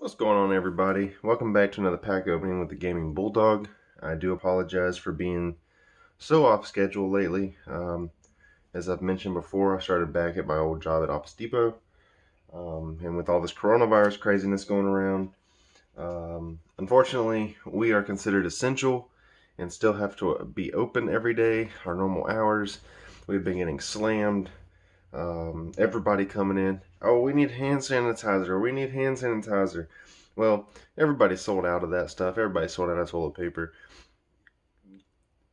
What's going on, everybody? Welcome back to another pack opening with the Gaming Bulldog. I do apologize for being so off schedule lately. As I've mentioned before, I started back at my old job at Office Depot. And with all this coronavirus craziness going around, unfortunately, we are considered essential and still have to be open every day, our normal hours. We've been getting slammed. Everybody coming in. Oh, we need hand sanitizer. We need hand sanitizer. Well, everybody sold out of that stuff. Everybody sold out of toilet paper.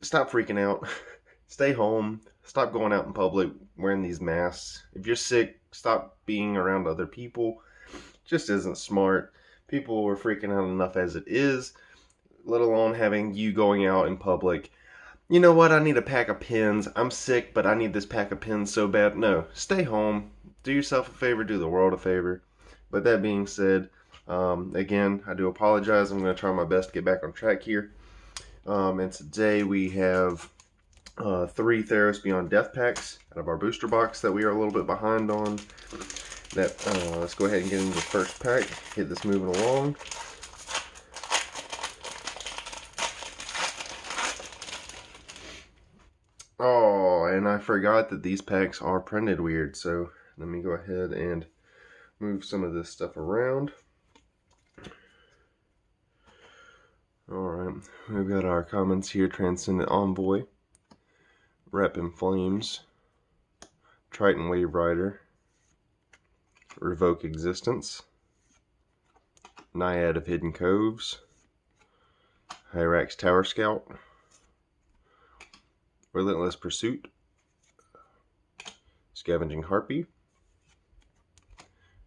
Stop freaking out. Stay home. Stop going out in public wearing these masks. If you're sick, stop being around other people. Just isn't smart. People are freaking out enough as it is, let alone having you going out in public. You know what? I need a pack of pens. I'm sick, but I need this pack of pens so bad. No, stay home. Do yourself a favor. Do the world a favor. But that being said, again, I do apologize. I'm going to try my best to get back on track here. And today we have 3 Theros Beyond Death packs out of our booster box that we are a little bit behind on. Let's go ahead and get into the first pack. Get this moving along. Oh, and I forgot that these packs are printed weird, so let me go ahead and move some of this stuff around. Alright, we've got our comments here: Transcendent Envoy, Rep in Flames, Triton Wave Rider, Revoke Existence, Naiad of Hidden Coves, Hyrax Tower Scout, Relentless Pursuit, Scavenging Harpy,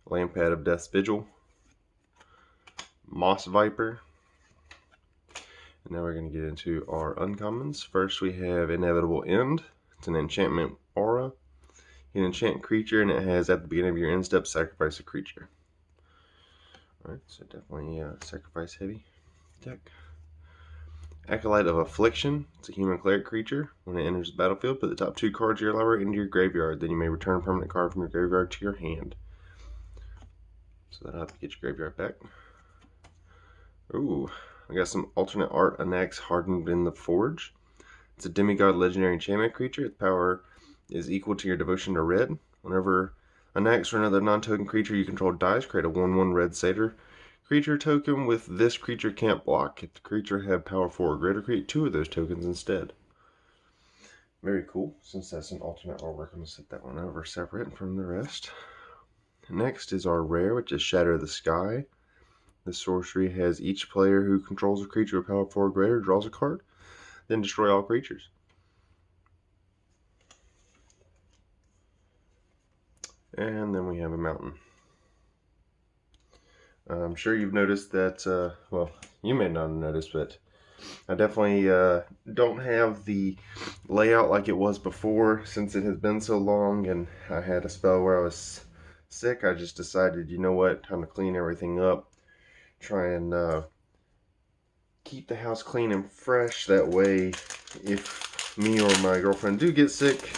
Lampad of Death's Vigil, Moss Viper. And now we're going to get into our uncommons. First we have Inevitable End. It's an enchantment aura. You can enchant creature, and it has, at the beginning of your end step, sacrifice a creature. Alright, so definitely sacrifice heavy deck. Acolyte of Affliction. It's a human cleric creature. When it enters the battlefield, put the top 2 cards of your library into your graveyard. Then you may return a permanent card from your graveyard to your hand. So that'll have to get your graveyard back. Ooh, I got some alternate art. Anax Hardened in the Forge. It's a demigod legendary enchantment creature. Its power is equal to your devotion to red. Whenever Anax or another non-token creature you control dies, create a 1/1 red satyr creature token with this creature can't block. If the creature had power 4 or greater, create 2 of those tokens instead. Very cool. Since that's an alternate artwork, I'm going to set that one over separate from the rest. Next is our rare, which is Shatter the Sky. This sorcery has each player who controls a creature with power 4 or greater draws a card, then destroy all creatures. And then we have a mountain. I'm sure you've noticed that, well, you may not have noticed, but I definitely don't have the layout like it was before since it has been so long, and I had a spell where I was sick. I just decided, you know what, time to clean everything up. Try and keep the house clean and fresh. That way, if me or my girlfriend do get sick,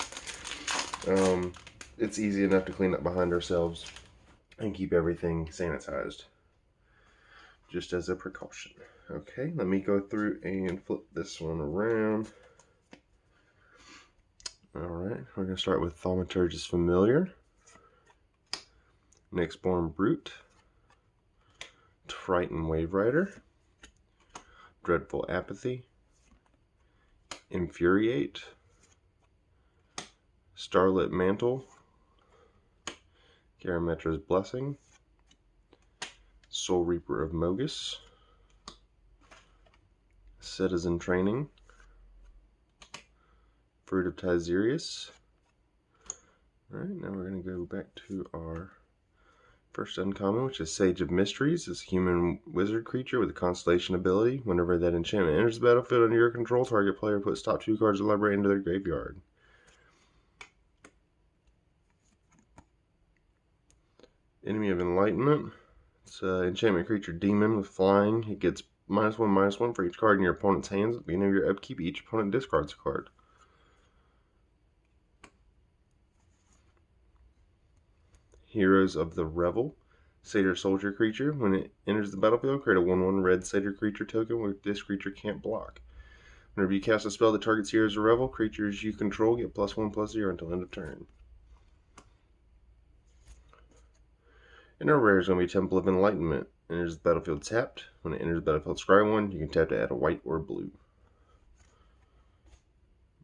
it's easy enough to clean up behind ourselves and keep everything sanitized, just as a precaution. Okay, let me go through and flip this one around. Alright, we're going to start with Thaumaturge's Familiar, Nyxborn Brute, Triton Wave Rider, Dreadful Apathy, Infuriate, Starlit Mantle, Garametra's Blessing, Soul Reaper of Mogus, Citizen Training, Fruit of Tizerius. Alright, now we're going to go back to our first uncommon, which is Sage of Mysteries. It's a human wizard creature with a constellation ability. Whenever that enchantment enters the battlefield under your control, target player puts top 2 cards of the library into their graveyard. Enemy of Enlightenment. It's an enchantment creature demon with flying. It gets -1/-1 for each card in your opponent's hands. At the beginning of your upkeep, each opponent discards a card. Heroes of the Revel. Satyr Soldier creature. When it enters the battlefield, create a 1/1 red Satyr creature token where this creature can't block. Whenever you cast a spell that targets heroes or revel, creatures you control get +1/+0 until end of turn. And our rare is going to be Temple of Enlightenment. Enters the battlefield tapped. When it enters the battlefield, scry 1. You can tap to add a white or blue.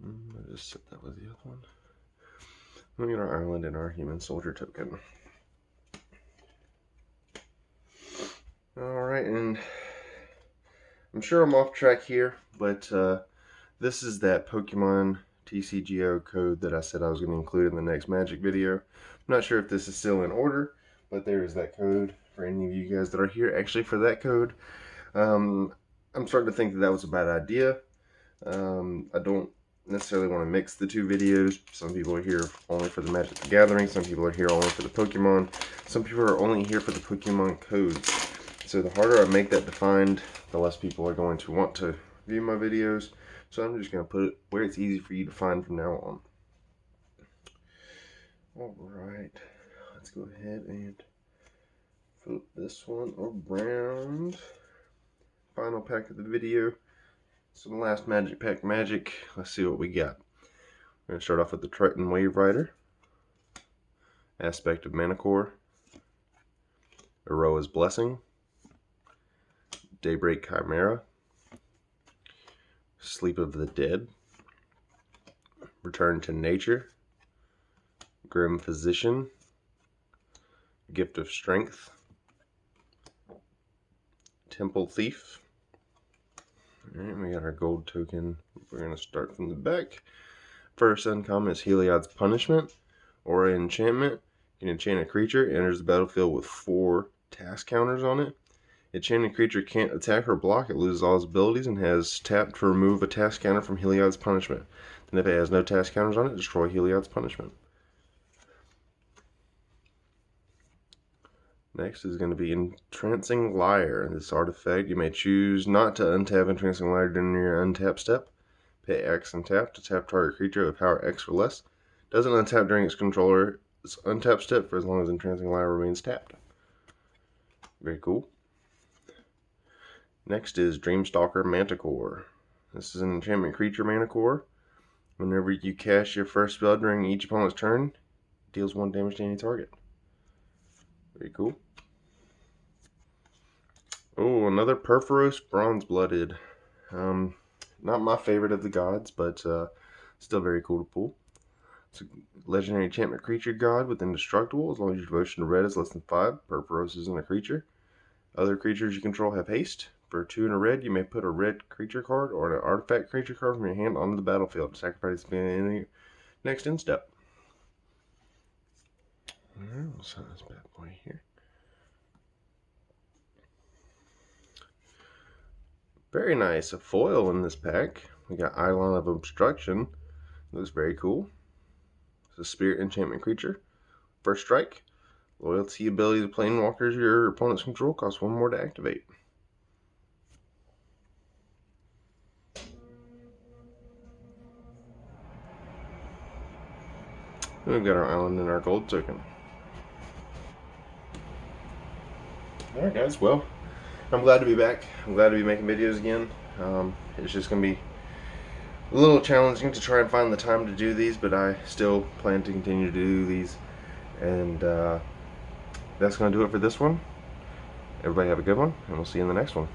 I'll just set that with the other one. We get our island and our human soldier token. Alright, and I'm sure I'm off track here, but this is that Pokemon TCGO code that I said I was going to include in the next Magic video. I'm not sure if this is still in order, but there is that code for any of you guys that are here. Actually, for that code, I'm starting to think that that was a bad idea. I don't necessarily want to mix the two videos. Some people are here only for the Magic the Gathering. Some people are here only for the Pokemon. Some people are only here for the Pokemon codes. So the harder I make that defined, the less people are going to want to view my videos. So I'm just going to put it where it's easy for you to find from now on. Alright, let's go ahead and flip this one around. Final pack of the video. So the last Magic Pack Magic. Let's see what we got. We're going to start off with the Triton Wave Rider. Aspect of Manicore. Aroa's Blessing. Daybreak Chimera. Sleep of the Dead. Return to Nature. Grim Physician. Gift of Strength. Temple Thief. Alright, we got our gold token. We're going to start from the back. First uncommon is Heliod's Punishment. Aura Enchantment. You can enchant a creature. Enters the battlefield with 4 task counters on it. Enchanted creature can't attack or block. It loses all its abilities and has tapped to remove a task counter from Heliod's Punishment. Then if it has no task counters on it, destroy Heliod's Punishment. Next is going to be Entrancing Lyre. This artifact, you may choose not to untap Entrancing Lyre during your untap step. Pay X and tap to tap target creature with power X or less. Doesn't untap during its controller's untap step for as long as Entrancing Lyre remains tapped. Very cool. Next is Dreamstalker Manticore. This is an enchantment creature Manticore. Whenever you cast your first spell during each opponent's turn, it deals 1 damage to any target. Very cool. Oh, another Perforos Bronze-Blooded. Not my favorite of the gods, but still very cool to pull. It's a legendary enchantment creature god with indestructible. As long as your devotion to red is less than 5, Perforos isn't a creature. Other creatures you control have haste. For 2 and a red, you may put a red creature card or an artifact creature card from your hand onto the battlefield. Sacrifice it in the next end step. Alright, we'll set this bad boy here. Very nice. A foil in this pack. We got Eidolon of Obstruction. Looks very cool. It's a spirit enchantment creature. First strike. Loyalty ability to Planewalkers your opponent's control costs 1 more to activate. And we've got our island and our gold token. Alright guys, well, I'm glad to be back. I'm glad to be making videos again. It's just going to be a little challenging to try and find the time to do these, but I still plan to continue to do these. And that's going to do it for this one. Everybody have a good one, and we'll see you in the next one.